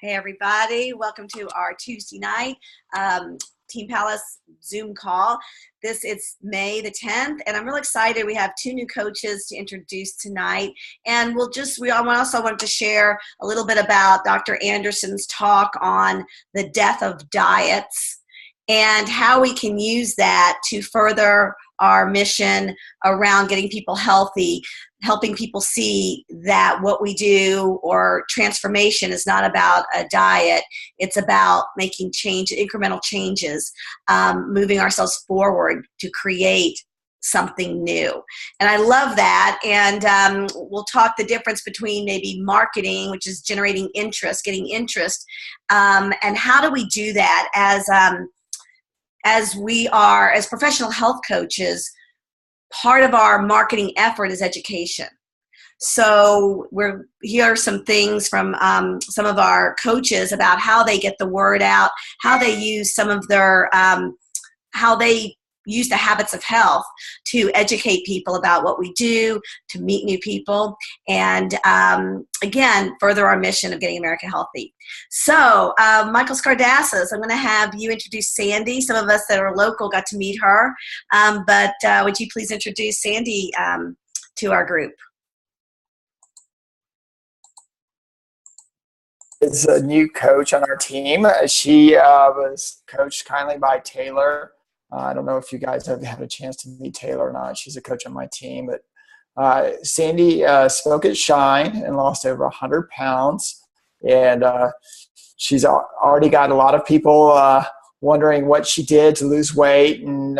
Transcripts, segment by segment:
Hey everybody, welcome to our Tuesday night Team Palace Zoom call. This is May the 10th, and I'm real excited. We have two new coaches to introduce tonight, and we also want to share a little bit about Dr. Anderson's talk on the death of diets and how we can use that to further our mission around getting people healthy, helping people see that what we do or transformation is not about a diet. It's about making incremental changes, moving ourselves forward to create something new. And I love that. And we'll talk the difference between maybe marketing, which is generating interest, getting interest, and how do we do that as professional health coaches. Part of our marketing effort is education. So here are some things from some of our coaches about how they get the word out, how they use how they use the habits of health to educate people about what we do, to meet new people, and again, further our mission of getting America healthy. So Michael Skardassis, I'm going to have you introduce Sandy. Some of us that are local got to meet her, but would you please introduce Sandy to our group? Is a new coach on our team. She was coached kindly by Taylor. I don't know if you guys have had a chance to meet Taylor or not. She's a coach on my team. But Sandy spoke at Shine and lost over 100 pounds. And she's already got a lot of people wondering what she did to lose weight and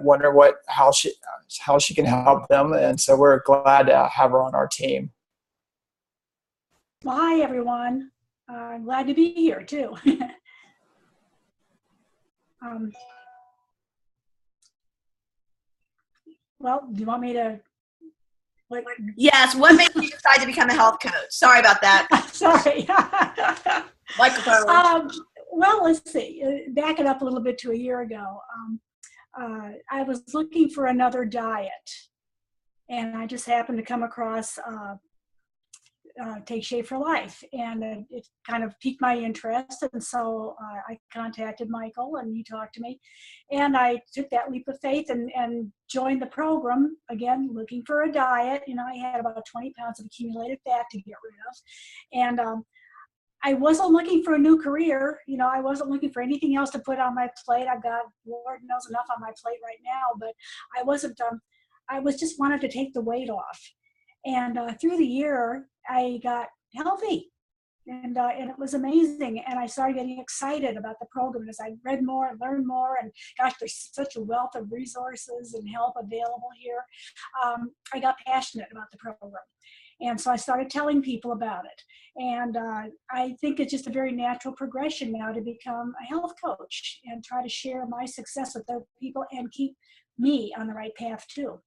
wonder how she can help them. And so we're glad to have her on our team. Well, hi, everyone. I'm glad to be here, too. Well, do you want me to? Yes. What made you decide to become a health coach? Sorry about that. Sorry. Microphone. Well, let's see. Back it up a little bit to a year ago. I was looking for another diet, and I just happened to come across Take Shape for Life, and it kind of piqued my interest, and so I contacted Michael, and he talked to me, and I took that leap of faith and joined the program, again, looking for a diet. I had about 20 pounds of accumulated fat to get rid of, and I wasn't looking for a new career. I wasn't looking for anything else to put on my plate. I've got, Lord knows, enough on my plate right now, but I wasn't, I was just wanted to take the weight off. And through the year, I got healthy, and it was amazing. And I started getting excited about the program as I read more and learned more. And gosh, there's such a wealth of resources and help available here. I got passionate about the program, and so I started telling people about it. And I think it's just a very natural progression now to become a health coach and try to share my success with other people and keep me on the right path too.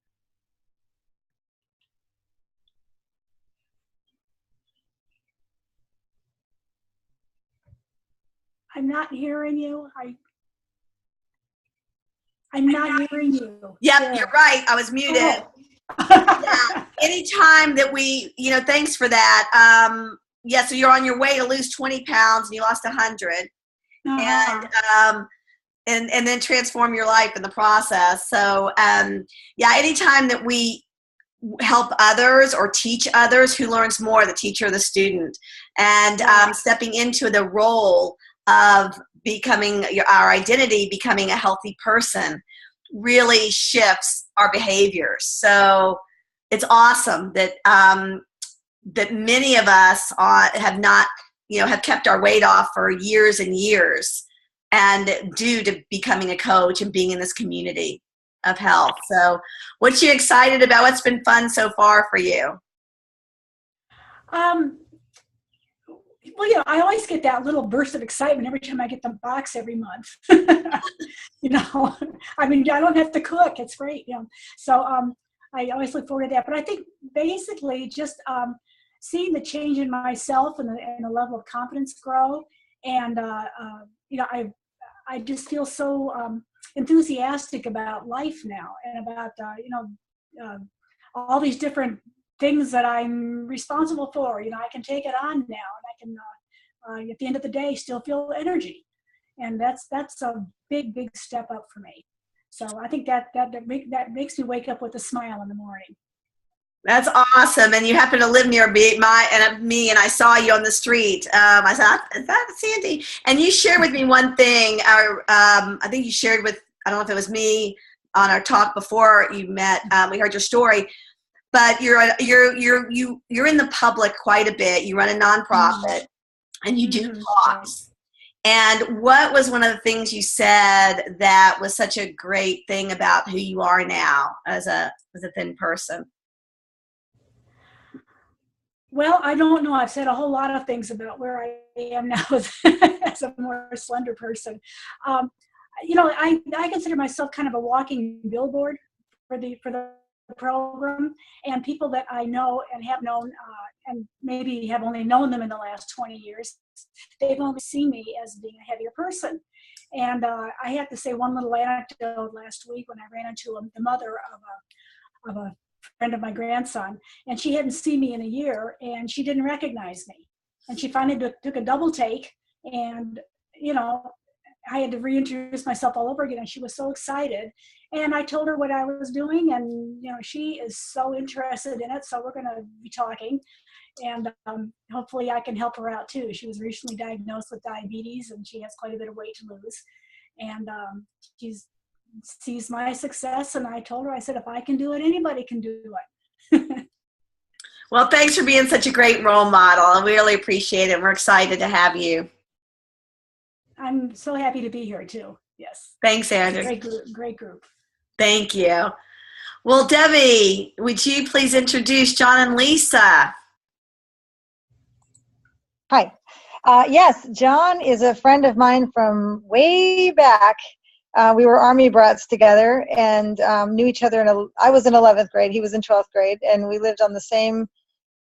I'm not hearing you. I'm not hearing you. Yep, yeah. You're right. I was muted. Oh. Yeah. Anytime that thanks for that. So you're on your way to lose 20 pounds and you lost 100. Uh-huh. And then transform your life in the process. So anytime that we help others or teach others, who learns more, the teacher or the student? And stepping into the role of becoming our identity, becoming a healthy person, really shifts our behaviors. So it's awesome that that many of us have not, have kept our weight off for years and years, and due to becoming a coach and being in this community of health. So what you excited about? What's been fun so far for you? Well, I always get that little burst of excitement every time I get the box every month. I mean, I don't have to cook. It's great. So I always look forward to that. But I think basically just seeing the change in myself and the level of confidence grow. And, I just feel so enthusiastic about life now and about, all these different things that I'm responsible for. I can take it on now, and I can at the end of the day, still feel energy. And that's a big step up for me. So I think that makes me wake up with a smile in the morning. That's awesome. And you happen to live near me, and I saw you on the street. I said, is that Sandy? And you shared with me one thing. I think you shared with, I don't know if it was me on our talk before you met. We heard your story, but you're in the public quite a bit. You run a nonprofit, and you do talks. And what was one of the things you said that was such a great thing about who you are now as a thin person? Well, I don't know. I've said a whole lot of things about where I am now as a more slender person. I consider myself kind of a walking billboard for the program, and people that I know and have known, and maybe have only known them in the last 20 years, they've only seen me as being a heavier person. And I had to say one little anecdote last week when I ran into the mother of a friend of my grandson, and she hadn't seen me in a year, and she didn't recognize me. And she finally took a double take, and I had to reintroduce myself all over again, and she was so excited. And I told her what I was doing, and she is so interested in it, so we're going to be talking, and hopefully I can help her out too. She was recently diagnosed with diabetes, and she has quite a bit of weight to lose, and she sees my success, and I told her, I said, if I can do it, anybody can do it. Well, thanks for being such a great role model. We really appreciate it. We're excited to have you. I'm so happy to be here too. Yes. Thanks, Andrew. Great group. Thank you. Well, Debbie, would you please introduce John and Lisa? Hi. Yes, John is a friend of mine from way back. We were Army brats together and knew each other. I was in 11th grade. He was in 12th grade. And we lived on the same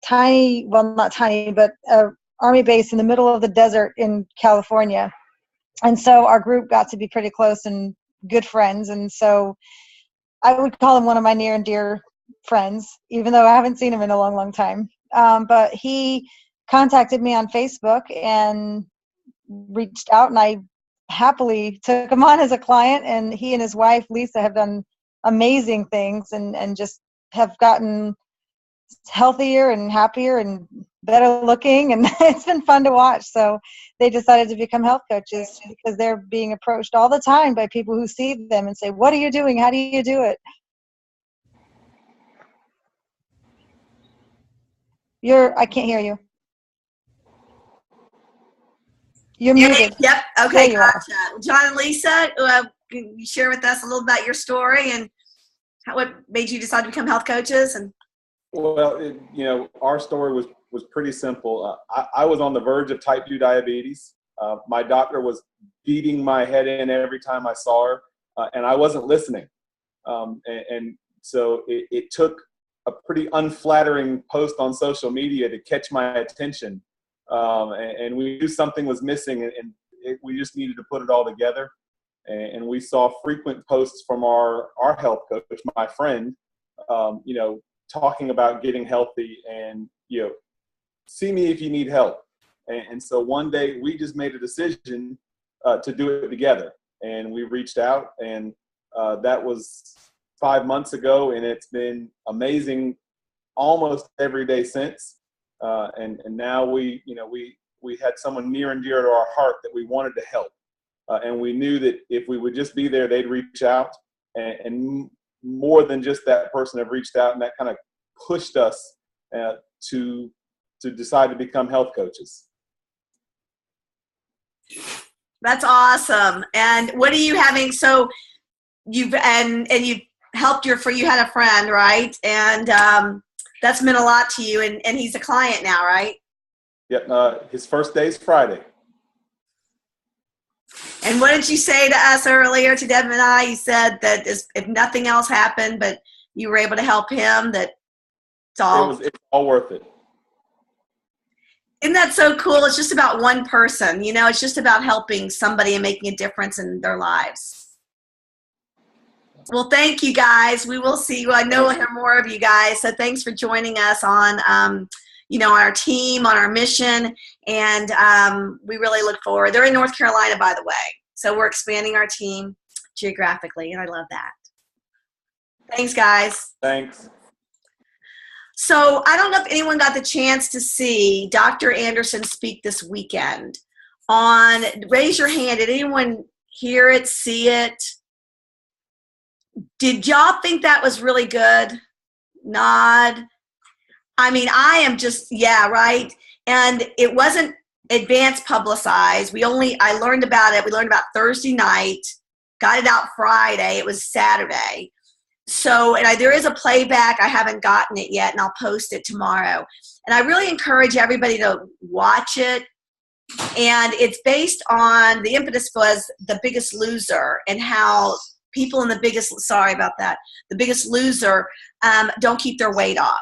tiny, well, not tiny, but Army base in the middle of the desert in California. And so our group got to be pretty close and good friends. And so I would call him one of my near and dear friends, even though I haven't seen him in a long, long time. But he contacted me on Facebook and reached out, and I happily took him on as a client. And he and his wife, Lisa, have done amazing things and just have gotten healthier and happier and better looking, and it's been fun to watch. So they decided to become health coaches because they're being approached all the time by people who see them and say, what are you doing? How do you do it? I can't hear you. You're muted. Yep. Okay. Gotcha. John and Lisa, can you share with us a little about your story and what made you decide to become health coaches? And well, our story was pretty simple. I was on the verge of type 2 diabetes. My doctor was beating my head in every time I saw her, and I wasn't listening. And so it took a pretty unflattering post on social media to catch my attention. And we knew something was missing, and we just needed to put it all together. And we saw frequent posts from our health coach, my friend, talking about getting healthy and, see me if you need help. And so one day we just made a decision to do it together. And we reached out, and that was 5 months ago, and it's been amazing almost every day since. And now we had someone near and dear to our heart that we wanted to help. And we knew that if we would just be there, they'd reach out, and more than just that person have reached out, and that kind of pushed us to decide to become health coaches. that's awesome. And what are you having? So you've helped you had a friend, right? And that's meant a lot to you. And he's a client now, right? Yep. His first day is Friday. And what did you say to us earlier, to Deb and I? You said that if nothing else happened, but you were able to help him, that it's all worth it. Isn't that so cool? It's just about one person, it's just about helping somebody and making a difference in their lives. Well, thank you guys. We will see you. I know we'll hear more of you guys. So thanks for joining us on on our team, on our mission, and we really look forward. They're in North Carolina, by the way, so we're expanding our team geographically, and I love that. Thanks, guys. Thanks. So I don't know if anyone got the chance to see Dr. Anderson speak this weekend. Raise your hand. Did anyone hear it, see it? Did y'all think that was really good? Nod. I mean, I am just, yeah, right. And it wasn't advanced publicized. I learned about it. We learned about Thursday night, got it out Friday. It was Saturday. So, and there is a playback. I haven't gotten it yet, and I'll post it tomorrow. And I really encourage everybody to watch it. And it's based on, the impetus was The Biggest Loser, and how people in The Biggest Loser don't keep their weight off.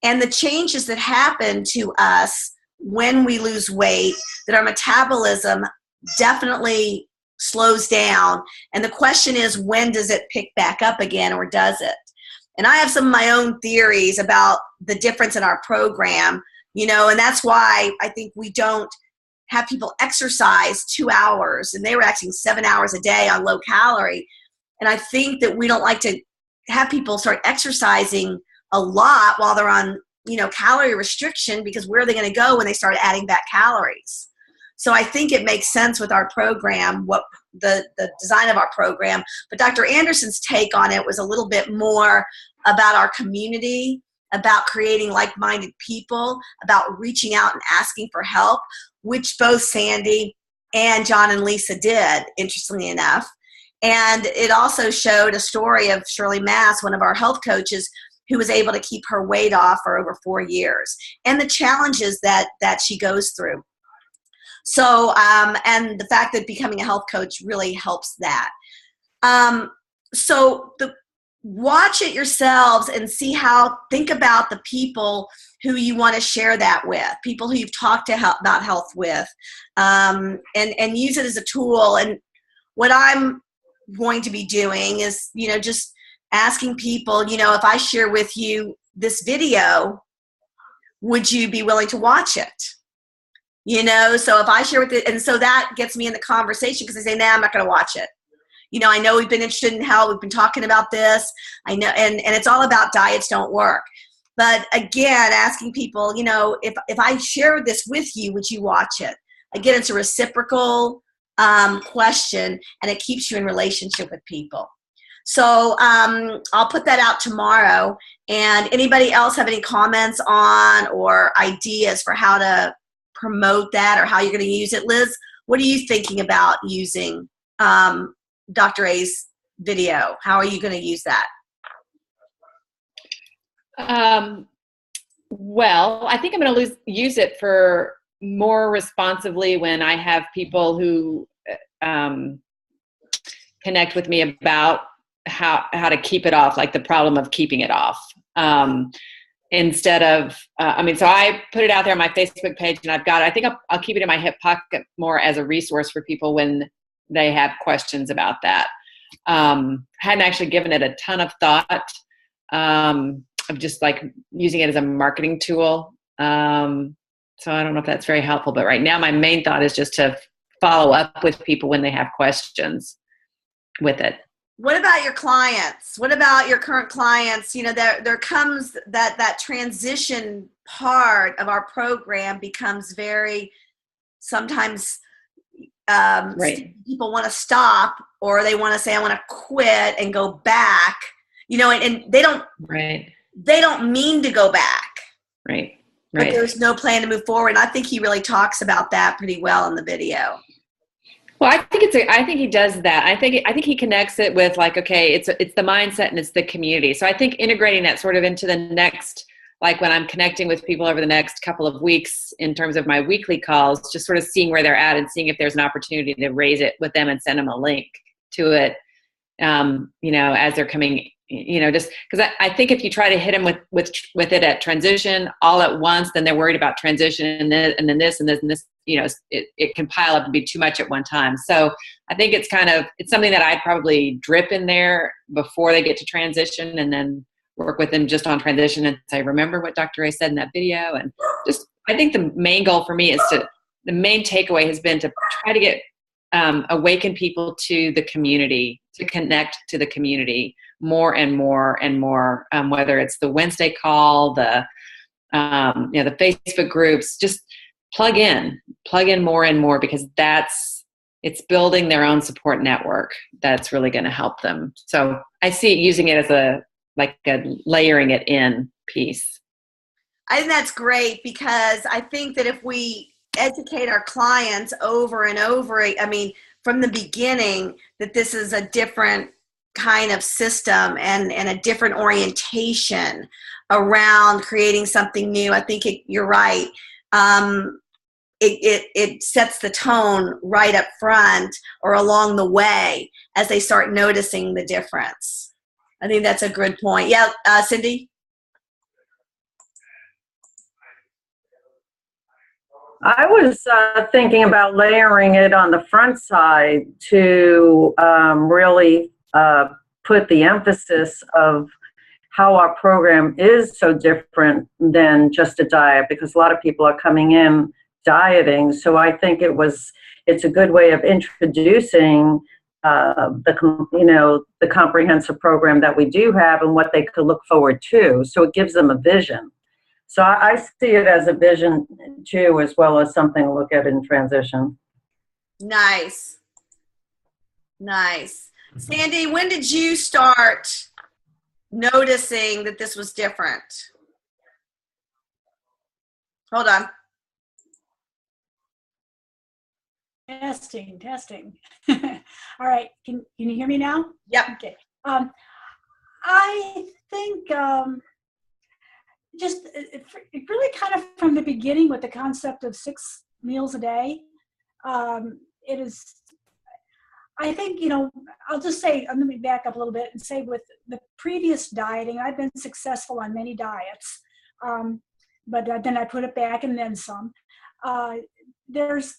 And the changes that happen to us when we lose weight, that our metabolism definitely slows down. And the question is, when does it pick back up again, or does it? And I have some of my own theories about the difference in our program, and that's why I think we don't have people exercise 2 hours, and they were acting 7 hours a day on low calorie. And I think that we don't like to have people start exercising a lot while they're on, calorie restriction, because where are they going to go when they start adding back calories? So I think it makes sense with our program, what the design of our program. But Dr. Anderson's take on it was a little bit more about our community, about creating like-minded people, about reaching out and asking for help, which both Sandy and John and Lisa did, interestingly enough. And it also showed a story of Shirley Mass, one of our health coaches, who was able to keep her weight off for over 4 years, and the challenges that she goes through. So, and the fact that becoming a health coach really helps that. Watch it yourselves and think about the people who you want to share that with, people who you've talked about health with, and use it as a tool. And what I'm going to be doing is, just asking people, if I share with you this video, would you be willing to watch it? So if I share with it, and so that gets me in the conversation, because I say, nah, I'm not going to watch it. I know we've been interested in health. We've been talking about this. I know, and it's all about diets don't work. But again, asking people, if I share this with you, would you watch it? Again, it's a reciprocal question, and it keeps you in relationship with people. So I'll put that out tomorrow. And anybody else have any comments on or ideas for how to promote that, or how you're going to use it? Liz, what are you thinking about using Dr. A's video? How are you going to use that? Well, I think I'm going to use it for more responsively when I have people who connect with me about how to keep it off, like the problem of keeping it off. Instead of, so I put it out there on my Facebook page, and I think I'll keep it in my hip pocket more as a resource for people when they have questions about that. Hadn't actually given it a ton of thought, of just like using it as a marketing tool. So I don't know if that's very helpful, but right now my main thought is just to follow up with people when they have questions with it. What about your clients? What about your current clients? There comes that transition part of our program becomes very, sometimes right. People want to stop, or they want to say, I want to quit and go back, and they don't, right. They don't mean to go back. Right. But Right. there's no plan to move forward. And I think he really talks about that pretty well in the video. Well, I think he does that. I think he connects it with like, okay, it's the mindset and it's the community. So I think integrating that sort of into the next, like when I'm connecting with people over the next couple of weeks in terms of my weekly calls, just sort of seeing where they're at and seeing if there's an opportunity to raise it with them and send them a link to it, as they're coming, just because I think if you try to hit them with it at transition all at once, then they're worried about transition and then this and this and this. It can pile up and be too much at one time. So I think it's something that I'd probably drip in there before they get to transition, and then work with them just on transition and say, remember what Dr. Ray said in that video. And just, I think the main goal for me is the main takeaway has been to try to get, awaken people to the community, to connect to the community more and more and more, whether it's the Wednesday call, the Facebook groups, just plug in more and more, because it's building their own support network that's really going to help them. So I see using it as a layering it in piece. I think that's great, because I think that if we educate our clients over and over, I mean, from the beginning, that this is a different kind of system and a different orientation around creating something new. I think you're right. It sets the tone right up front or along the way as they start noticing the difference. I think that's a good point. Yeah, Cindy? I was thinking about layering it on the front side to really put the emphasis of how our program is so different than just a diet, because a lot of people are coming in dieting. So I think it's a good way of introducing the comprehensive program that we do have and what they could look forward to. So it gives them a vision. So I see it as a vision too, as well as something to look at in transition. Nice. Sandy, when did you start noticing that this was different? Hold on. Testing. All right. Can you hear me now? Yep. Okay. I think it really kind of from the beginning with the concept of 6 meals a day. It is, I think, I'll just say, let me back up a little bit and say with the previous dieting, I've been successful on many diets, but then I put it back and then some. There's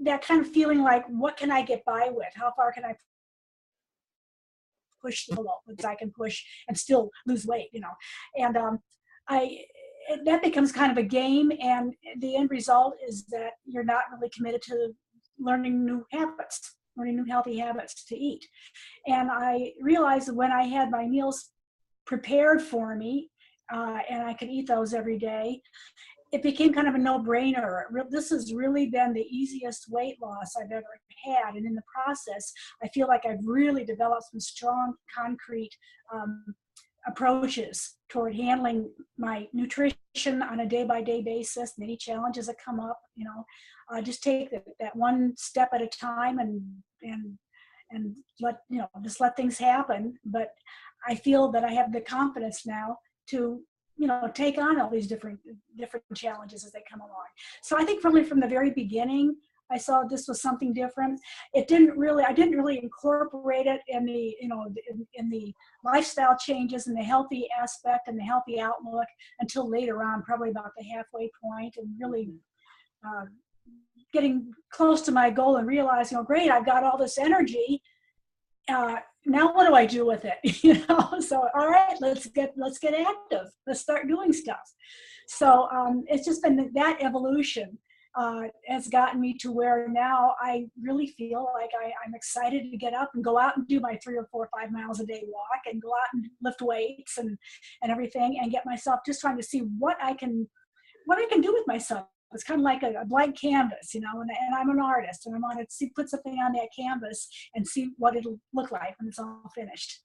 that kind of feeling like, what can I get by with? How far can I push the envelope that I can push and still lose weight, And that becomes kind of a game, and the end result is that you're not really committed to learning new healthy habits to eat. And I realized that when I had my meals prepared for me, and I could eat those every day, it became kind of a no-brainer. This has really been the easiest weight loss I've ever had. And in the process, I feel like I've really developed some strong, concrete approaches toward handling my nutrition on a day-by-day basis, and any challenges that come up, just take that one step at a time and let things happen. But I feel that I have the confidence now to take on all these different challenges as they come along. So I think really from the very beginning, I saw this was something different. I didn't really incorporate it in the, in the lifestyle changes and the healthy aspect and the healthy outlook until later on, probably about the halfway point, and really getting close to my goal and realizing, great, I've got all this energy. Now what do I do with it? So all right, let's get active. Let's start doing stuff. So it's just been that evolution has gotten me to where now I really feel like I'm excited to get up and go out and do my 3 or 4 or 5 miles a day walk and go out and lift weights and everything, and get myself just trying to see what I can do with myself. It's kind of like a blank canvas, and I'm an artist, and I want to put something on that canvas and see what it'll look like when it's all finished.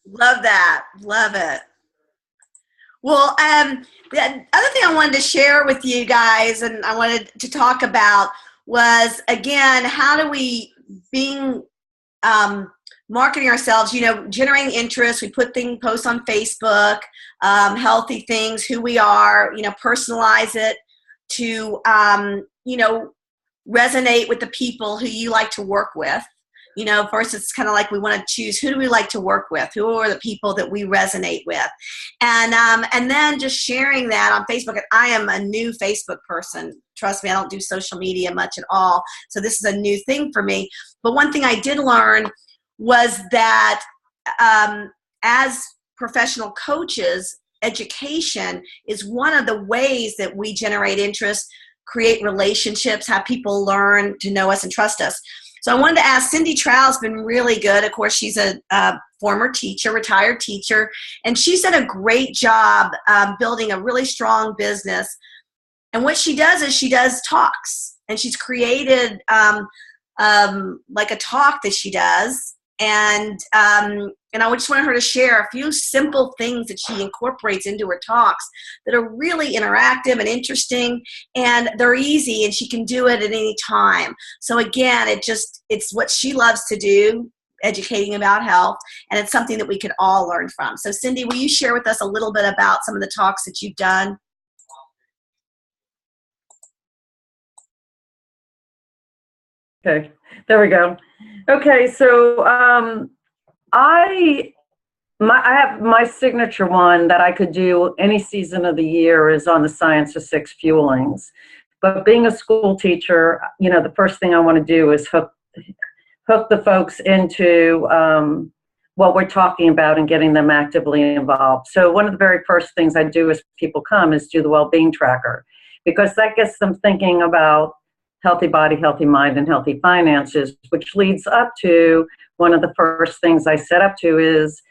Love that. Love it. Well, the other thing I wanted to share with you guys and I wanted to talk about was, again, how do we, marketing ourselves, generating interest. We put posts on Facebook, healthy things, who we are, personalize it to, resonate with the people who you like to work with. First it's kind of like we want to choose, who do we like to work with? Who are the people that we resonate with? And then just sharing that on Facebook. And I am a new Facebook person. Trust me, I don't do social media much at all. So this is a new thing for me. But one thing I did learn was that as professional coaches, education is one of the ways that we generate interest, create relationships, have people learn to know us and trust us. So I wanted to ask, Cindy Trowell's been really good. Of course, she's a former teacher, retired teacher, and she's done a great job building a really strong business. And what she does is she does talks, and she's created like a talk that she does. And I just wanted her to share a few simple things that she incorporates into her talks that are really interactive and interesting, and they're easy, and she can do it at any time. So again, it's what she loves to do, educating about health, and it's something that we could all learn from. So Cindy, will you share with us a little bit about some of the talks that you've done? Okay, there we go. Okay, so I have my signature one that I could do any season of the year is on the science of six fuelings. But being a school teacher, the first thing I want to do is hook the folks into what we're talking about and getting them actively involved. So one of the very first things I do as people come is do the well-being tracker, because that gets them thinking about healthy body, healthy mind, and healthy finances, which leads up to one of the first things I set up to is,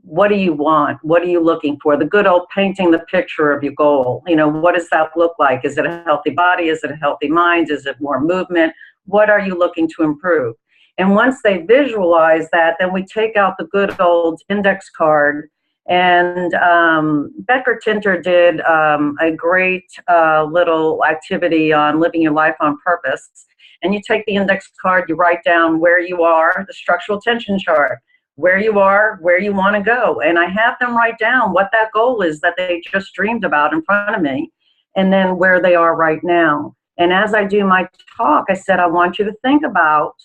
what do you want? What are you looking for? The good old painting the picture of your goal. What does that look like? Is it a healthy body? Is it a healthy mind? Is it more movement? What are you looking to improve? And once they visualize that, then we take out the good old index card. And Becker Tinter did a great little activity on living your life on purpose. And you take the index card, you write down where you are, the structural tension chart, where you are, where you want to go. And I have them write down what that goal is that they just dreamed about in front of me, and then where they are right now. And as I do my talk, I said, I want you to think about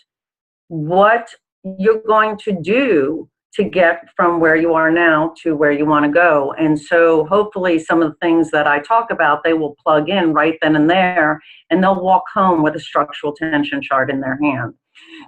what you're going to do to get from where you are now to where you want to go. And so hopefully some of the things that I talk about, they will plug in right then and there, and they'll walk home with a structural tension chart in their hand.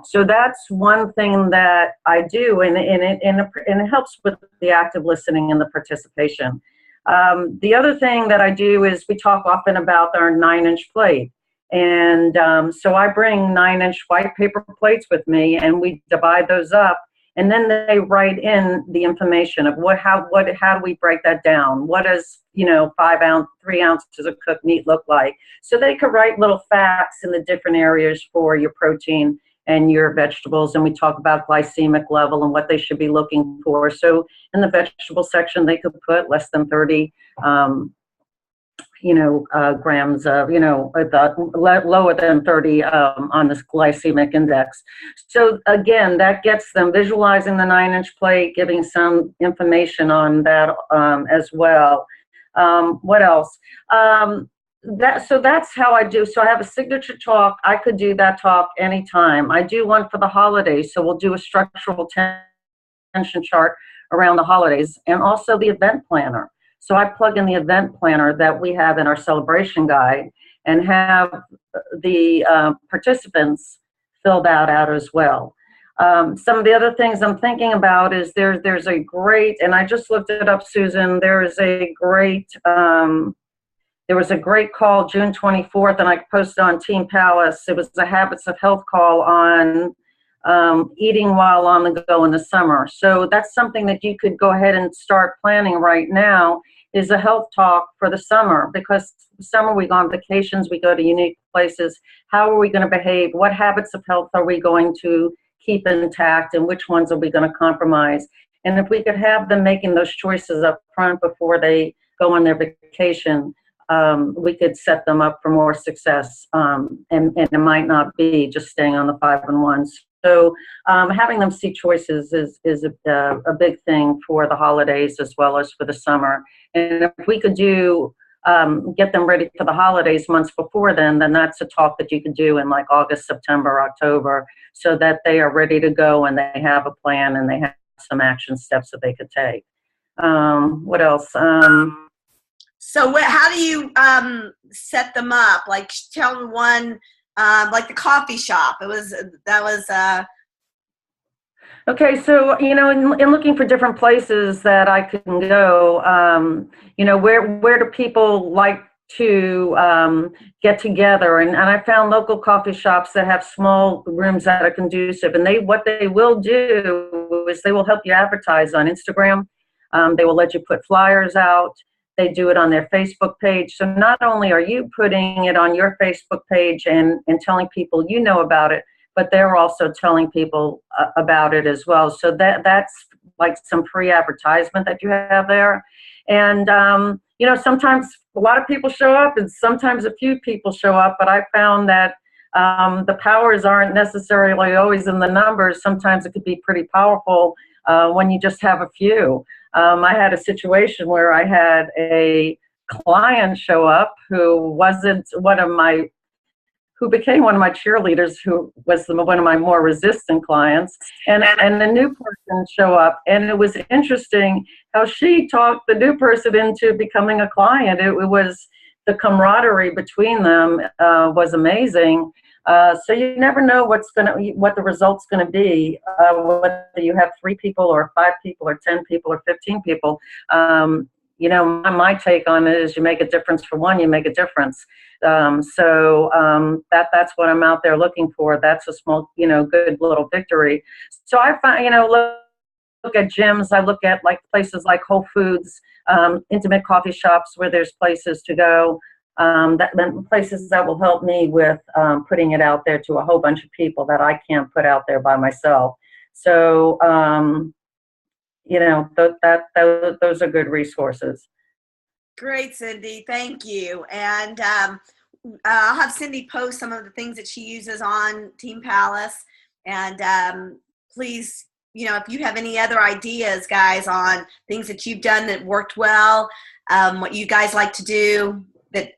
So that's one thing that I do, and it helps with the active listening and the participation. The other thing that I do is we talk often about our 9-inch plate. And so I bring 9-inch white paper plates with me, and we divide those up. And then they write in the information of how do we break that down? What does 3 ounces of cooked meat look like? So they could write little facts in the different areas for your protein and your vegetables. And we talk about glycemic level and what they should be looking for. So in the vegetable section, they could put less than 30 grams of, lower than 30 on this glycemic index. So again, that gets them visualizing the 9-inch plate, giving some information on that as well. What else? So that's how I do. So I have a signature talk. I could do that talk anytime. I do one for the holidays. So we'll do a structural tension chart around the holidays, and also the event planner. So I plug in the event planner that we have in our celebration guide and have the participants fill that out as well. Some of the other things I'm thinking about is there's a great, and I just looked it up, Susan, there was a great call June 24th, and I posted on Team Palace. It was a Habits of Health call on eating while on the go in the summer. So that's something that you could go ahead and start planning right now, is a health talk for the summer, because summer we go on vacations, we go to unique places. How are we going to behave? What habits of health are we going to keep intact, and which ones are we going to compromise? And if we could have them making those choices up front before they go on their vacation, we could set them up for more success, and it might not be just staying on the 5 and 1s. So having them see choices is a big thing for the holidays as well as for the summer. And if we could get them ready for the holidays months before then that's a talk that you could do in like August, September, October, so that they are ready to go and they have a plan and they have some action steps that they could take. What else? So how do you set them up? Like, tell me one, like the coffee shop. Okay, so in looking for different places that I can go, where do people like to get together? And I found local coffee shops that have small rooms that are conducive, and what they will do is they will help you advertise on Instagram. They will let you put flyers out. They do it on their Facebook page. So not only are you putting it on your Facebook page and telling people you know about it, but they're also telling people about it as well. So that's like some free advertisement that you have there. And, sometimes a lot of people show up and sometimes a few people show up, but I found that the powers aren't necessarily always in the numbers. Sometimes it could be pretty powerful when you just have a few. I had a situation where I had a client show up who became one of my cheerleaders, who was one of my more resistant clients, and a new person show up. And it was interesting how she talked the new person into becoming a client. It was the camaraderie between them was amazing. So you never know what the result's going to be, whether you have 3 people or 5 people or 10 people or 15 people. My take on it is you make a difference for one, you make a difference. That's what I'm out there looking for. That's a small, good little victory. So I find, look at gyms. I look at like places like Whole Foods, intimate coffee shops where there's places to go. Places that will help me with putting it out there to a whole bunch of people that I can't put out there by myself. So, those are good resources. Great, Cindy. Thank you. And I'll have Cindy post some of the things that she uses on Team Palace. And please, if you have any other ideas, guys, on things that you've done that worked well, what you guys like to do that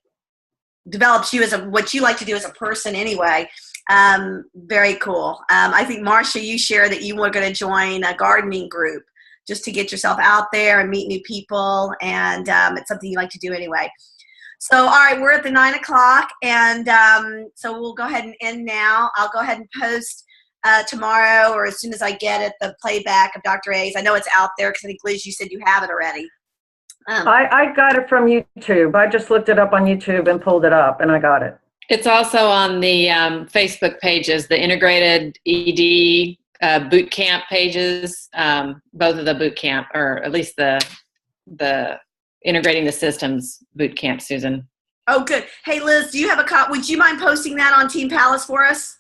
develops you what you like to do as a person anyway. Very cool. I think, Marcia, you shared that you were going to join a gardening group just to get yourself out there and meet new people. And it's something you like to do anyway. So, all right, we're at the 9 o'clock. And so we'll go ahead and end now. I'll go ahead and post tomorrow, or as soon as I get it, the playback of Dr. A's. I know it's out there because I think, Liz, you said you have it already. I got it from YouTube. I just looked it up on YouTube and pulled it up, and I got it. It's also on the Facebook pages, the Integrated ED boot camp pages, both of the boot camp, or at least the Integrating the Systems boot camp, Susan. Oh, good. Hey, Liz, do you have would you mind posting that on Team Palace for us?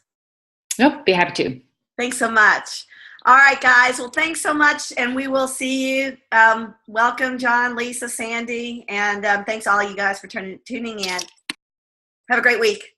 Nope, be happy to. Thanks so much. All right, guys. Well, thanks so much, and we will see you. Welcome, John, Lisa, Sandy, and thanks all of you guys for tuning in. Have a great week.